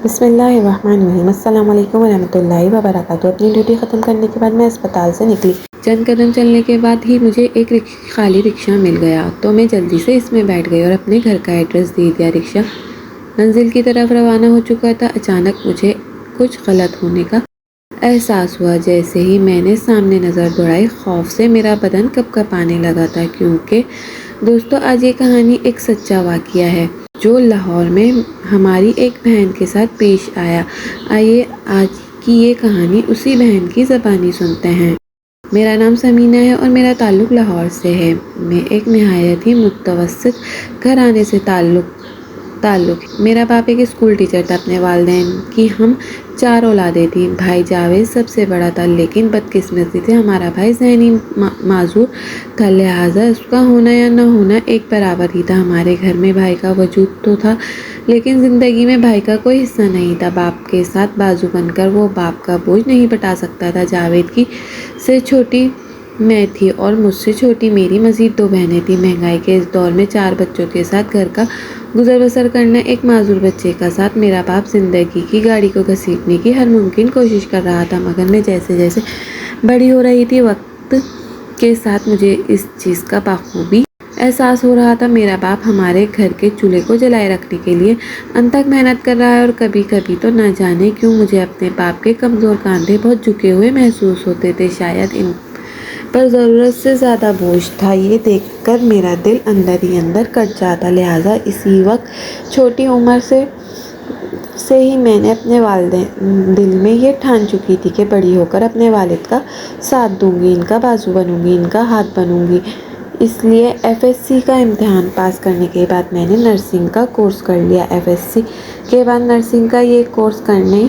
बिस्मिल्लाहिर्रहमानिर्रहीम। अस्सलाम वालेकुम वरहमतुल्लाहि वबरकातुहू। अपनी ड्यूटी ख़त्म करने के बाद मैं अस्पताल से निकली। चंद कदम चलने के बाद ही मुझे एक खाली रिक्शा मिल गया तो मैं जल्दी से इसमें बैठ गई और अपने घर का एड्रेस दे दिया। रिक्शा मंजिल की तरफ रवाना हो चुका था। अचानक मुझे कुछ गलत होने का एहसास हुआ। जैसे ही मैंने सामने नज़र दौड़ाई, खौफ से मेरा बदन कँपकँपाने लगा था, क्योंकि दोस्तों आज ये कहानी एक सच्चा वाक़या है जो लाहौर में हमारी एक बहन के साथ पेश आया। आइए आज की ये कहानी उसी बहन की ज़बानी सुनते हैं। मेरा नाम समीना है और मेरा ताल्लुक़ लाहौर से है। मैं एक नहायत ही मुतवस्सित घराने से ताल्लुक़ मेरा बाप एक स्कूल टीचर था। अपने वालिदैन की हम 4 औलादें थीं। भाई जावेद सबसे बड़ा था, लेकिन बदकिस्मती से हमारा भाई ज़हनी माजूर था, लिहाजा उसका होना या न होना एक बराबर ही था। हमारे घर में भाई का वजूद तो था, लेकिन ज़िंदगी में भाई का कोई हिस्सा नहीं था। बाप के साथ बाजू बनकर वो बाप का बोझ नहीं पटा सकता था। जावेद की से छोटी मैं थी और मुझसे छोटी मेरी मज़ीद 2 बहनें थीं। महंगाई के इस दौर में 4 बच्चों के साथ घर का गुजर बसर करना एक माजूर बच्चे का साथ। मेरा बाप ज़िंदगी की गाड़ी को घसीटने की हर मुमकिन कोशिश कर रहा था, मगर मैं जैसे जैसे बड़ी हो रही थी, वक्त के साथ मुझे इस चीज़ का बखूबी एहसास हो रहा था। मेरा बाप हमारे घर के चूल्हे को जलाए रखने के लिए अनथक मेहनत कर रहा है और कभी कभी तो न जाने क्यों मुझे अपने बाप के कमज़ोर कंधे बहुत झुके हुए महसूस होते थे। शायद इन पर ज़रूरत से ज़्यादा बोझ था। ये देखकर मेरा दिल अंदर ही अंदर कट जाता। लिहाजा इसी वक्त छोटी उम्र से ही मैंने अपने वालिदैन दिल में ये ठान चुकी थी कि बड़ी होकर अपने वालिद का साथ दूंगी, इनका बाजू बनूंगी, इनका हाथ बनूंगी। इसलिए एफएससी का इम्तिहान पास करने के बाद मैंने नर्सिंग का कोर्स कर लिया। एफएससी के बाद नर्सिंग का ये कोर्स करने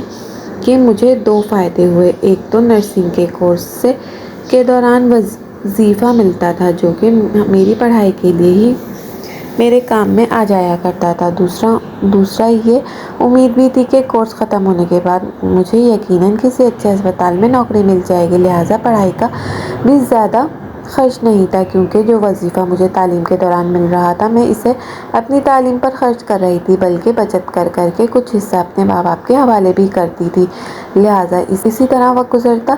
के मुझे 2 फ़ायदे हुए। एक तो नर्सिंग के कोर्स के दौरान वजीफ़ा मिलता था, जो कि मेरी पढ़ाई के लिए ही मेरे काम में आ जाया करता था। दूसरा ये उम्मीद भी थी कि कोर्स ख़त्म होने के बाद मुझे यकीनन किसी अच्छे अस्पताल में नौकरी मिल जाएगी। लिहाजा पढ़ाई का भी ज़्यादा खर्च नहीं था, क्योंकि जो वजीफ़ा मुझे तालीम के दौरान मिल रहा था मैं इसे अपनी तालीम पर खर्च कर रही थी, बल्कि बचत कर के कुछ हिस्सा अपने माँ बाप के हवाले भी करती थी। लिहाजा इसी तरह वक्त गुजरता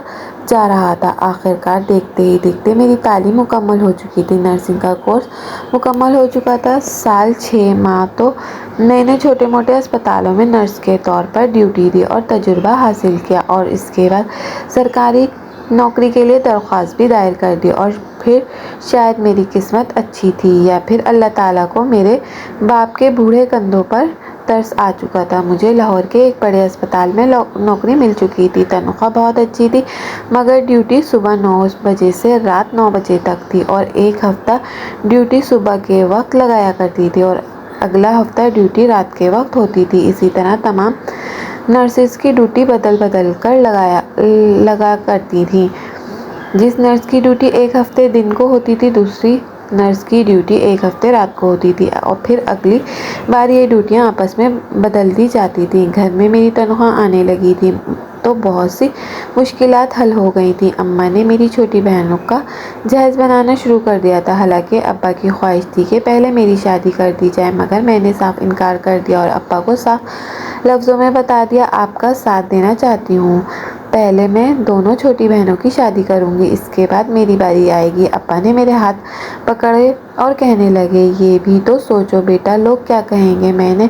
जा रहा था। आखिरकार देखते ही देखते मेरी तालीम मुकम्मल हो चुकी थी। नर्सिंग का कोर्स मुकम्मल हो चुका था। साल 6 माह तो मैंने छोटे मोटे अस्पतालों में नर्स के तौर पर ड्यूटी दी और तजुर्बा हासिल किया, और इसके बाद सरकारी नौकरी के लिए दरख्वास्त भी दायर कर दी। और फिर शायद मेरी किस्मत अच्छी थी, या फिर अल्लाह ताला को मेरे बाप के बूढ़े कंधों पर तरस आ चुका था। मुझे लाहौर के एक बड़े अस्पताल में नौकरी मिल चुकी थी। तनख्वाह बहुत अच्छी थी, मगर ड्यूटी सुबह 9 बजे से रात 9 बजे तक थी, और एक हफ्ता ड्यूटी सुबह के वक्त लगाया करती थी और अगला हफ्ता ड्यूटी रात के वक्त होती थी। इसी तरह तमाम नर्सेस की ड्यूटी बदल कर लगा करती थी। जिस नर्स की ड्यूटी एक हफ्ते दिन को होती थी, दूसरी नर्स की ड्यूटी एक हफ्ते रात को होती थी, और फिर अगली बार ये ड्यूटियाँ आपस में बदल दी जाती थी। घर में मेरी तनख्वाह आने लगी थी तो बहुत सी मुश्किलात हल हो गई थी। अम्मा ने मेरी छोटी बहनों का जहेज़ बनाना शुरू कर दिया था। हालांकि अब्बा की ख्वाहिश थी कि पहले मेरी शादी कर दी जाए, मगर मैंने साफ इनकार कर दिया और अब्बा को साफ लफ्ज़ों में बता दिया, आपका साथ देना चाहती हूँ। पहले मैं दोनों छोटी बहनों की शादी करूँगी, इसके बाद मेरी बारी आएगी। अब्बा ने मेरे हाथ पकड़े और कहने लगे, ये भी तो सोचो बेटा, लोग क्या कहेंगे। मैंने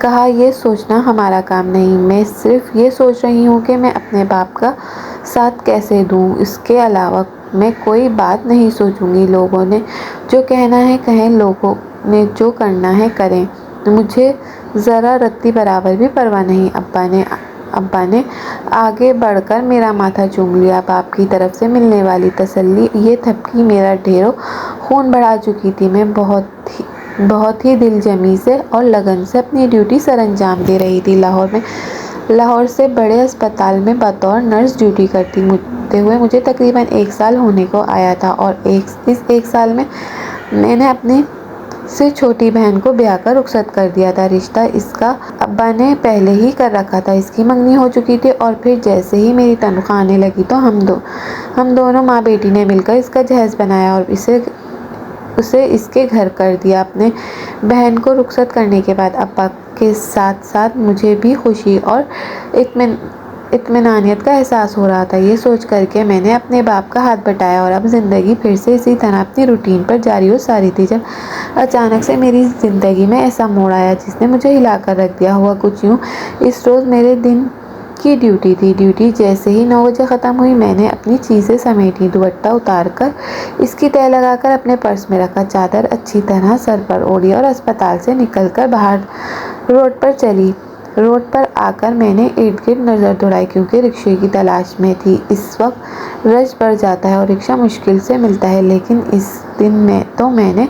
कहा, ये सोचना हमारा काम नहीं, मैं सिर्फ ये सोच रही हूँ कि मैं अपने बाप का साथ कैसे दूँ। इसके अलावा मैं कोई बात नहीं सोचूंगी। लोगों ने जो कहना है कहें, लोगों ने जो करना है करें, मुझे ज़रा रत्ती बराबर भी परवाह नहीं। अब्बा ने आगे बढ़कर मेरा माथा चूम लिया। बाप की तरफ से मिलने वाली तसल्ली ये थपकी मेरा ढेरों खून बढ़ा चुकी थी। मैं बहुत ही दिलजमी से और लगन से अपनी ड्यूटी सरअंजाम दे रही थी। लाहौर से बड़े अस्पताल में बतौर नर्स ड्यूटी करते हुए मुझे तकरीबन 1 साल होने को आया था, और इस 1 साल में मैंने अपनी से छोटी बहन को ब्याह कर रुखसत कर दिया था। रिश्ता इसका अब्बा ने पहले ही कर रखा था। इसकी मंगनी हो चुकी थी, और फिर जैसे ही मेरी तनख्वाह आने लगी तो हम दोनों माँ बेटी ने मिलकर इसका जहेज़ बनाया और उसे इसके घर कर दिया। अपने बहन को रुखसत करने के बाद अब्बा के साथ साथ मुझे भी खुशी और इत्मीनानियत का एहसास हो रहा था। ये सोच करके मैंने अपने बाप का हाथ बटाया और अब ज़िंदगी फिर से इसी तरह अपनी रूटीन पर जारी हो सारी थी, जब अचानक से मेरी ज़िंदगी में ऐसा मोड़ आया जिसने मुझे हिला कर रख दिया। हुआ कुछ यूँ, इस रोज़ मेरे दिन की ड्यूटी थी। ड्यूटी जैसे ही 9 बजे ख़त्म हुई, मैंने अपनी चीज़ें समेटी, दुपट्टा उतार कर इसकी तह लगाकर अपने पर्स में रखा, चादर अच्छी तरह सर पर ओढ़ी और अस्पताल से निकलकर बाहर रोड पर चली। रोड पर आकर मैंने इर्द-गिर्द नज़र दौड़ाई क्योंकि रिक्शे की तलाश में थी। इस वक्त रश बढ़ जाता है और रिक्शा मुश्किल से मिलता है, लेकिन इस दिन मैंने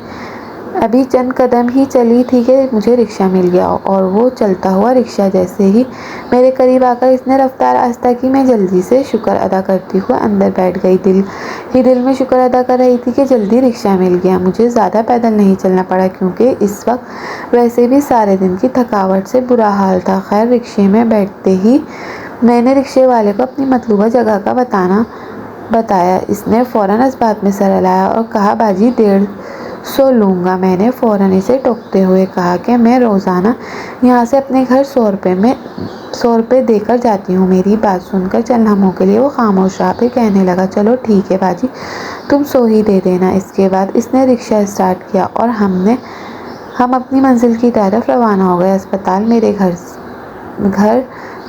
अभी चंद कदम ही चली थी कि मुझे रिक्शा मिल गया और वो चलता हुआ रिक्शा जैसे ही मेरे करीब आकर इसने रफ्तार आहिस्ता की, मैं जल्दी से शुक्र अदा करती हुए अंदर बैठ गई। दिल में शुक्र अदा कर रही थी कि जल्दी रिक्शा मिल गया। मुझे ज़्यादा पैदल नहीं चलना पड़ा क्योंकि इस वक्त वैसे भी सारे दिन की थकावट से बुरा हाल था। खैर, रिक्शे में बैठते ही मैंने रिक्शे वाले को अपनी मतलूबा जगह का बताया। इसने फ़ौरन इस बात में सर हिलाया और कहा, बाजी 150 लूँगा। मैंने फ़ौरन इसे टोकते हुए कहा कि मैं रोज़ाना यहाँ से अपने घर 100 रुपये देकर जाती हूँ। मेरी बात सुनकर चंद लम्हों के लिए वो खामोश रहा, फिर कहने लगा, चलो ठीक है बाजी, तुम 100 ही दे देना। इसके बाद इसने रिक्शा स्टार्ट किया और हम अपनी मंजिल की तरफ रवाना हो गए। अस्पताल मेरे घर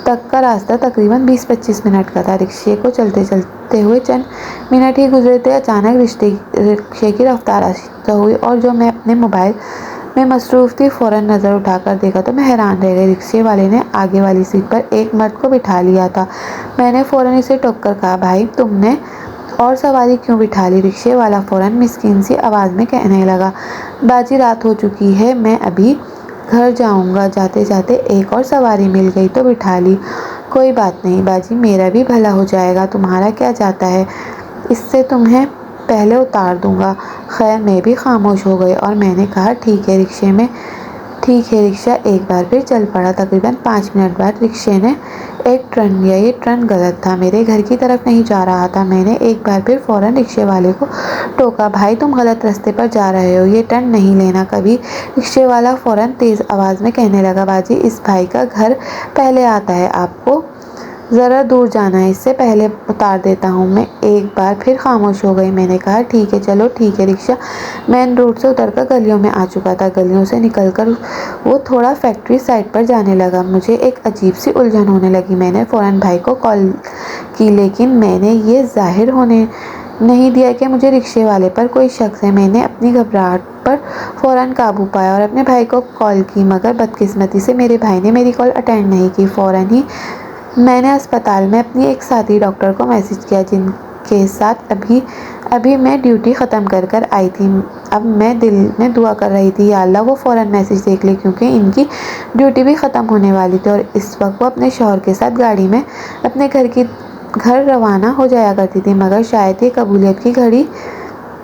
तक का रास्ता तकरीबन 20-25 मिनट का था। रिक्शे को चलते हुए चंद मिनट ही गुजरे थे, अचानक रिक्शे की रफ्तार आहिस्ता हुई और जो मैं अपने मोबाइल में मसरूफ़ थी, फ़ौरन नज़र उठाकर देखा तो मैं हैरान रह गई। रिक्शे वाले ने आगे वाली सीट पर एक मर्द को बिठा लिया था। मैंने फ़ौरन इसे टोककर कहा, भाई तुमने और सवारी क्यों बिठा ली? रिक्शे वाला फ़ौरन मिस्कीन सी आवाज़ में कहने लगा, बाजी रात हो चुकी है, मैं अभी घर जाऊंगा। जाते जाते एक और सवारी मिल गई तो बिठा ली। कोई बात नहीं बाजी, मेरा भी भला हो जाएगा, तुम्हारा क्या जाता है, इससे तुम्हें पहले उतार दूंगा। खैर, मैं भी खामोश हो गई और मैंने कहा, ठीक है। रिक्शा एक बार फिर चल पड़ा। तकरीबन 5 मिनट बाद रिक्शे ने एक टर्न लिया। ये टर्न गलत था, मेरे घर की तरफ नहीं जा रहा था। मैंने एक बार फिर फ़ौरन रिक्शे वाले को टोका, भाई तुम गलत रास्ते पर जा रहे हो, ये टर्न नहीं लेना कभी। रिक्शे वाला फ़ौरन तेज़ आवाज़ में कहने लगा, बाजी इस भाई का घर पहले आता है, आपको ज़रा दूर जाना है, इससे पहले उतार देता हूँ। मैं एक बार फिर खामोश हो गई। मैंने कहा, ठीक है, चलो ठीक है। रिक्शा मेन रोड से उतरकर गलियों में आ चुका था। गलियों से निकलकर वो थोड़ा फैक्ट्री साइड पर जाने लगा। मुझे एक अजीब सी उलझन होने लगी। मैंने फ़ौरन भाई को कॉल की, लेकिन मैंने ये जाहिर होने नहीं दिया कि मुझे रिक्शे वाले पर कोई शक है। मैंने अपनी घबराहट पर फ़ौरन काबू पाया और अपने भाई को कॉल की, मगर बदकिस्मती से मेरे भाई ने मेरी कॉल अटेंड नहीं की। फ़ौरन ही मैंने अस्पताल में अपनी एक साथी डॉक्टर को मैसेज किया, जिनके साथ अभी मैं ड्यूटी ख़त्म कर आई थी। अब मैं दिल में दुआ कर रही थी, या अल्लाह वो फ़ौरन मैसेज देख ले, क्योंकि इनकी ड्यूटी भी ख़त्म होने वाली थी और इस वक्त वो अपने शौहर के साथ गाड़ी में अपने घर रवाना हो जाया करती थी। मगर शायद ये कबूलियत की घड़ी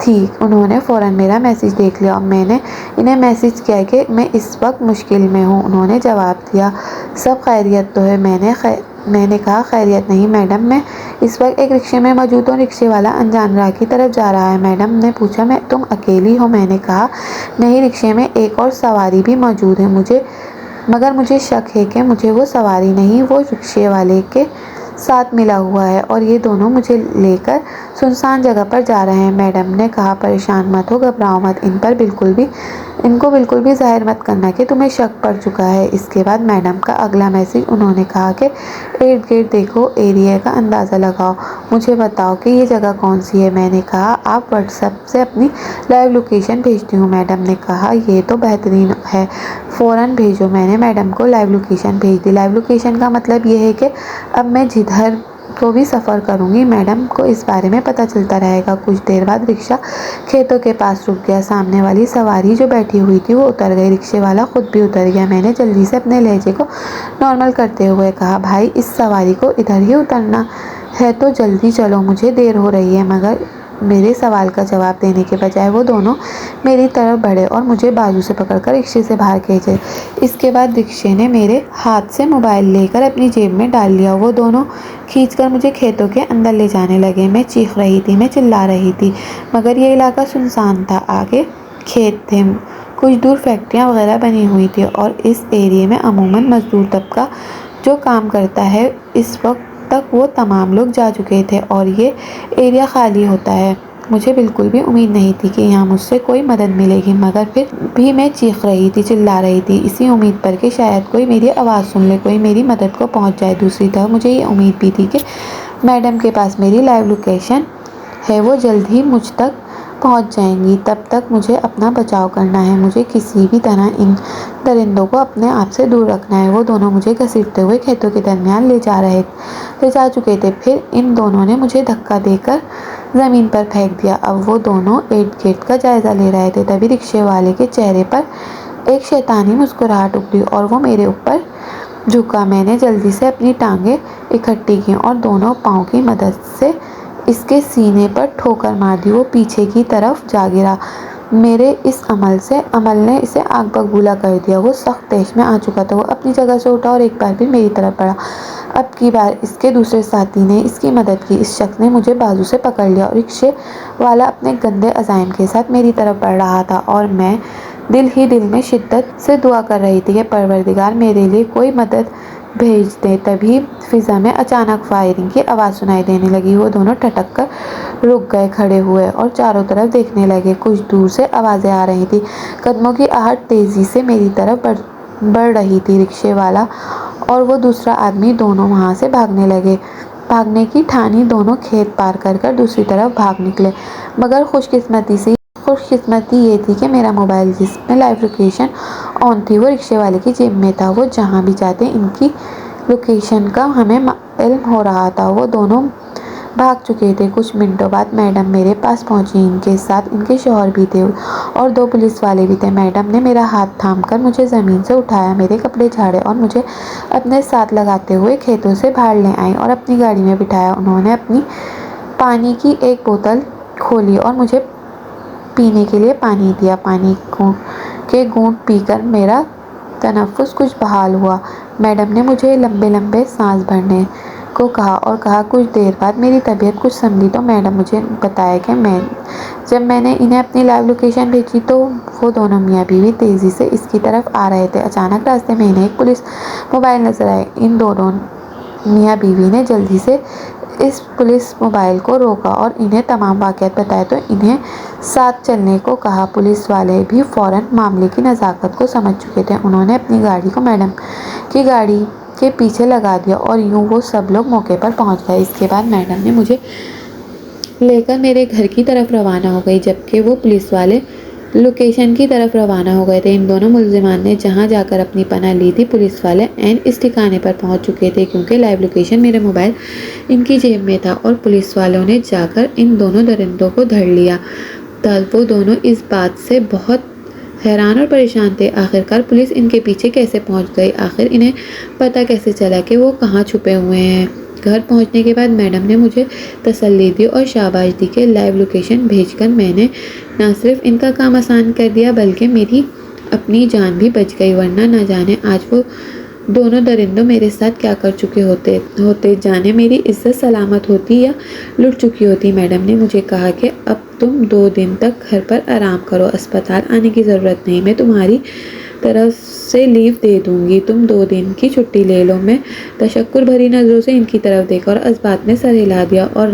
थी। उन्होंने फ़ौरन मेरा मैसेज देख लिया और मैंने इन्हें मैसेज किया कि मैं इस वक्त मुश्किल में हूँ। उन्होंने जवाब दिया, सब खैरियत तो है? मैंने कहा, खैरियत नहीं मैडम, मैं इस वक्त एक रिक्शे में मौजूद हूँ। रिक्शे वाला अनजान राह की तरफ जा रहा है। मैडम ने पूछा, मैं तुम अकेली हो? मैंने कहा, नहीं, रिक्शे में एक और सवारी भी मौजूद है, मगर मुझे शक है कि मुझे वो सवारी नहीं, वो रिक्शे वाले के साथ मिला हुआ है और ये दोनों मुझे लेकर सुनसान जगह पर जा रहे हैं। मैडम ने कहा, परेशान मत हो, घबराओ मत, इनको बिल्कुल भी जाहिर मत करना कि तुम्हें शक पड़ चुका है। इसके बाद मैडम का अगला मैसेज, उन्होंने कहा कि इर्द गिर्द देखो, एरिया का अंदाज़ा लगाओ, मुझे बताओ कि ये जगह कौन सी है। मैंने कहा, आप व्हाट्सएप से अपनी लाइव लोकेशन भेजती हूँ। मैडम ने कहा, ये तो बेहतरीन है, फ़ौरन भेजो। मैंने मैडम को लाइव लोकेशन भेज दी। लाइव लोकेशन का मतलब ये है कि अब मैं जिधर तो भी सफ़र करूंगी, मैडम को इस बारे में पता चलता रहेगा। कुछ देर बाद रिक्शा खेतों के पास रुक गया। सामने वाली सवारी जो बैठी हुई थी वो उतर गई, रिक्शे वाला खुद भी उतर गया। मैंने जल्दी से अपने लहजे को नॉर्मल करते हुए कहा, भाई इस सवारी को इधर ही उतरना है तो जल्दी चलो, मुझे देर हो रही है। मगर मेरे सवाल का जवाब देने के बजाय वो दोनों मेरी तरफ बढ़े और मुझे बाजू से पकड़कर रिक्शे से बाहर खींचे। इसके बाद रिक्शे ने मेरे हाथ से मोबाइल लेकर अपनी जेब में डाल लिया। वो दोनों खींचकर मुझे खेतों के अंदर ले जाने लगे। मैं चीख रही थी, मैं चिल्ला रही थी, मगर ये इलाका सुनसान था। आगे खेत थे, कुछ दूर फैक्ट्रियाँ वगैरह बनी हुई थी और इस एरिया में अमूमन मज़दूर तबका जो काम करता है, इस वक्त तक वो तमाम लोग जा चुके थे और ये एरिया खाली होता है। मुझे बिल्कुल भी उम्मीद नहीं थी कि यहाँ मुझसे कोई मदद मिलेगी, मगर फिर भी मैं चीख रही थी, चिल्ला रही थी, इसी उम्मीद पर कि शायद कोई मेरी आवाज़ सुन ले, कोई मेरी मदद को पहुँच जाए। दूसरी तरफ मुझे ये उम्मीद भी थी कि मैडम के पास मेरी लाइव लोकेशन है, वो जल्द ही मुझ तक पहुंच जाएंगी। तब तक मुझे अपना बचाव करना है, मुझे किसी भी तरह इन दरिंदों को अपने आप से दूर रखना है। वो दोनों मुझे घसीटते हुए खेतों के दरमियान ले जा चुके थे। फिर इन दोनों ने मुझे धक्का देकर ज़मीन पर फेंक दिया। अब वो दोनों इर्द गिर्द का जायज़ा ले रहे थे। तभी रिक्शे वाले के चेहरे पर एक शैतानी मुस्कुराहट उभरी और वो मेरे ऊपर झुका। मैंने जल्दी से अपनी टांगें इकट्ठी की और दोनों पाँव की मदद से इसके सीने पर ठोकर मार दी। वो पीछे की तरफ जा गिरा। मेरे इस अमल ने इसे आग बबूला कर दिया। वो सख्त तैश में आ चुका था। वो अपनी जगह से उठा और एक बार फिर मेरी तरफ बढ़ा। अब की बार इसके दूसरे साथी ने इसकी मदद की। इस शख्स ने मुझे बाजू से पकड़ लिया और रिक्शे वाला अपने गंदे अज़ाइम के साथ मेरी तरफ बढ़ रहा था और मैं दिल ही दिल में शिद्दत से दुआ कर रही थी कि परवरदिगार मेरे लिए कोई मदद भेज दे। तभी फिजा में अचानक फायरिंग की आवाज़ सुनाई देने लगी। वो दोनों ठटक कर रुक गए, खड़े हुए और चारों तरफ देखने लगे। कुछ दूर से आवाज़ें आ रही थी। कदमों की आहट तेज़ी से मेरी तरफ बढ़ रही थी। रिक्शे वाला और वो दूसरा आदमी दोनों वहाँ से भागने लगे। भागने की ठानी दोनों खेत पार कर दूसरी तरफ भाग निकले। मगर खुशकिस्मती ये थी कि मेरा मोबाइल, जिसमें लाइव लोकेशन ऑन थी, वो रिक्शे वाले की जेब में था। वो जहाँ भी जाते इनकी लोकेशन का हमें इल्म हो रहा था। वो दोनों भाग चुके थे। कुछ मिनटों बाद मैडम मेरे पास पहुंची। इनके साथ इनके शौहर भी थे और 2 पुलिस वाले भी थे। मैडम ने मेरा हाथ थामकर मुझे ज़मीन से उठाया, मेरे कपड़े झाड़े और मुझे अपने साथ लगाते हुए खेतों से बाहर ले आई और अपनी गाड़ी में बिठाया। उन्होंने अपनी पानी की एक बोतल खोली और मुझे पीने के लिए पानी दिया। पानी के घूंट पीकर मेरा तनफ्फुस कुछ बहाल हुआ। मैडम ने मुझे लंबे लंबे सांस भरने को कहा और कहा। कुछ देर बाद मेरी तबीयत कुछ संभली तो मैडम मुझे बताया कि जब मैंने इन्हें अपनी लाइव लोकेशन भेजी तो वो दोनों मियाँ बीवी तेज़ी से इसकी तरफ आ रहे थे। अचानक रास्ते में इन्हें एक पुलिस मोबाइल नजर आए। इन दोनों मियाँ बीवी ने जल्दी से इस पुलिस मोबाइल को रोका और इन्हें तमाम वाक़यात बताए तो इन्हें साथ चलने को कहा। पुलिस वाले भी फ़ौरन मामले की नज़ाकत को समझ चुके थे। उन्होंने अपनी गाड़ी को मैडम की गाड़ी के पीछे लगा दिया और यूं वो सब लोग मौके पर पहुंच गए। इसके बाद मैडम ने मुझे लेकर मेरे घर की तरफ रवाना हो गई, जबकि वो पुलिस वाले लोकेशन की तरफ रवाना हो गए थे। इन दोनों मुलजिमान ने जहां जाकर अपनी पनाह ली थी, पुलिस वाले एन इस ठिकाने पर पहुंच चुके थे, क्योंकि लाइव लोकेशन मेरे मोबाइल इनकी जेब में था और पुलिस वालों ने जाकर इन दोनों दरिंदों को धर लिया। तब वो दोनों इस बात से बहुत हैरान और परेशान थे। आखिरकार पुलिस इनके पीछे कैसे पहुंच गई? आखिर इन्हें पता कैसे चला कि वो कहाँ छुपे हुए हैं? घर पहुंचने के बाद मैडम ने मुझे तसल्ली दी और शाबाश दी कि लाइव लोकेशन भेजकर मैंने न सिर्फ इनका काम आसान कर दिया बल्कि मेरी अपनी जान भी बच गई, वरना न जाने आज वो दोनों दरिंदों मेरे साथ क्या कर चुके होते जाने मेरी इज्जत सलामत होती या लुट चुकी होती। मैडम ने मुझे कहा कि अब तुम 2 दिन तक घर पर आराम करो, अस्पताल आने की ज़रूरत नहीं, मैं तुम्हारी तरफ से लीव दे दूंगी, तुम 2 दिन की छुट्टी ले लो। मैं तशक्कुर भरी नज़रों से इनकी तरफ देखा और इस बात में सर हिला दिया। और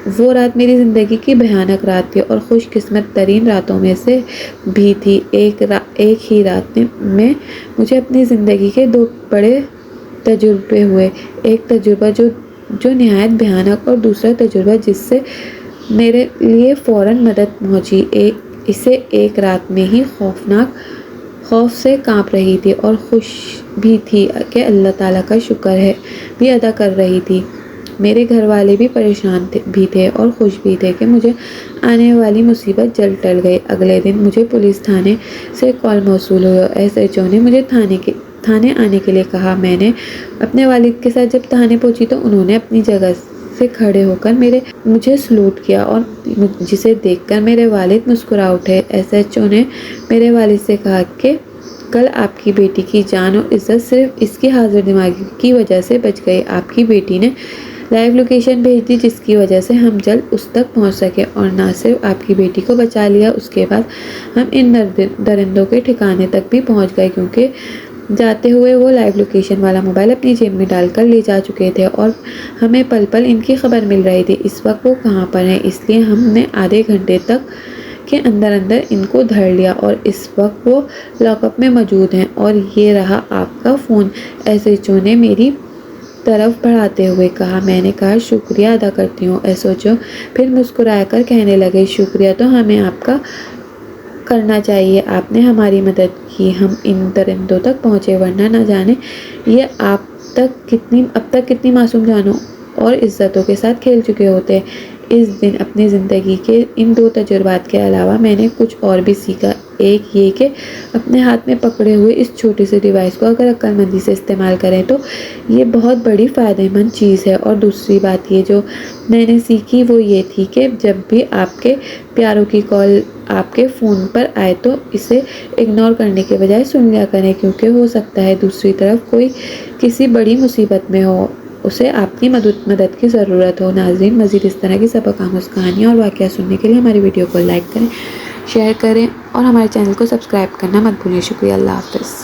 वो रात मेरी ज़िंदगी की भयानक रात थी और खुशकिस्मत तरीन रातों में से भी थी। एक ही रात में मुझे अपनी ज़िंदगी के 2 बड़े तजुर्बे हुए। एक तजुर्बा जो निहायत भयानक और दूसरा तजुर्बा जिससे मेरे लिए फ़ौरन मदद पहुंची। इसे एक रात में ही खौफ से कांप रही थी और खुश भी थी कि अल्लाह ताला का शुक्र है भी अदा कर रही थी। मेरे घर वाले भी परेशान भी थे और खुश भी थे कि मुझे आने वाली मुसीबत जल्द टल गई। अगले दिन मुझे पुलिस थाने से कॉल मौसूल हुई। SHO ने मुझे थाने आने के लिए कहा। मैंने अपने वालिद के साथ जब थाने पहुंची तो उन्होंने अपनी जगह से खड़े होकर मुझे सलूट किया और जिसे देखकर मेरे वालिद मुस्कुरा उठे। SHO ने मेरे वालिद से कहा कि कल आपकी बेटी की जान और इज्जत सिर्फ इसकी हाजिर दिमागी की वजह से बच गई। आपकी बेटी ने लाइव लोकेशन भेज दी, जिसकी वजह से हम जल्द उस तक पहुंच सके और ना सिर्फ आपकी बेटी को बचा लिया, उसके बाद हम इन दरिंदों के ठिकाने तक भी पहुंच गए, क्योंकि जाते हुए वो लाइव लोकेशन वाला मोबाइल अपनी जेब में डालकर ले जा चुके थे और हमें पल पल इनकी खबर मिल रही थी इस वक्त वो कहाँ पर हैं। इसलिए हमने आधे घंटे तक के अंदर अंदर इनको धर लिया और इस वक्त वो लॉकअप में मौजूद हैं। और ये रहा आपका फ़ोन, एसएचओ ने मेरी तरफ बढ़ाते हुए कहा। मैंने कहा शुक्रिया अदा करती हूँ एसएचओ। फिर मुस्कुराकर कहने लगे शुक्रिया तो हमें आपका करना चाहिए, आपने हमारी मदद की, हम इन दरिंदों तक पहुँचे, वरना न जाने ये अब तक कितनी मासूम जानों और इज्जतों के साथ खेल चुके होते। इस दिन अपनी ज़िंदगी के इन 2 तजुर्बात के अलावा मैंने कुछ और भी सीखा। एक ये कि अपने हाथ में पकड़े हुए इस छोटे से डिवाइस को अगर अक्लमंदी से इस्तेमाल करें तो ये बहुत बड़ी फ़ायदेमंद चीज़ है। और दूसरी बात ये जो मैंने सीखी वो ये थी कि जब भी आपके प्यारों की कॉल आपके फ़ोन पर आए तो इसे इग्नोर करने के बजाय सुन लिया करें, क्योंकि हो सकता है दूसरी तरफ कोई किसी बड़ी मुसीबत में हो, उसे आपकी मदद की ज़रूरत हो। नाज़रीन, मज़ीद इस तरह की सबक आमूज़ कहानियाँ और वाक़या सुनने के लिए हमारी वीडियो को लाइक करें, शेयर करें और हमारे चैनल को सब्सक्राइब करना मत भूलिए। शुक्रिया, अल्लाह हाफ़िज़।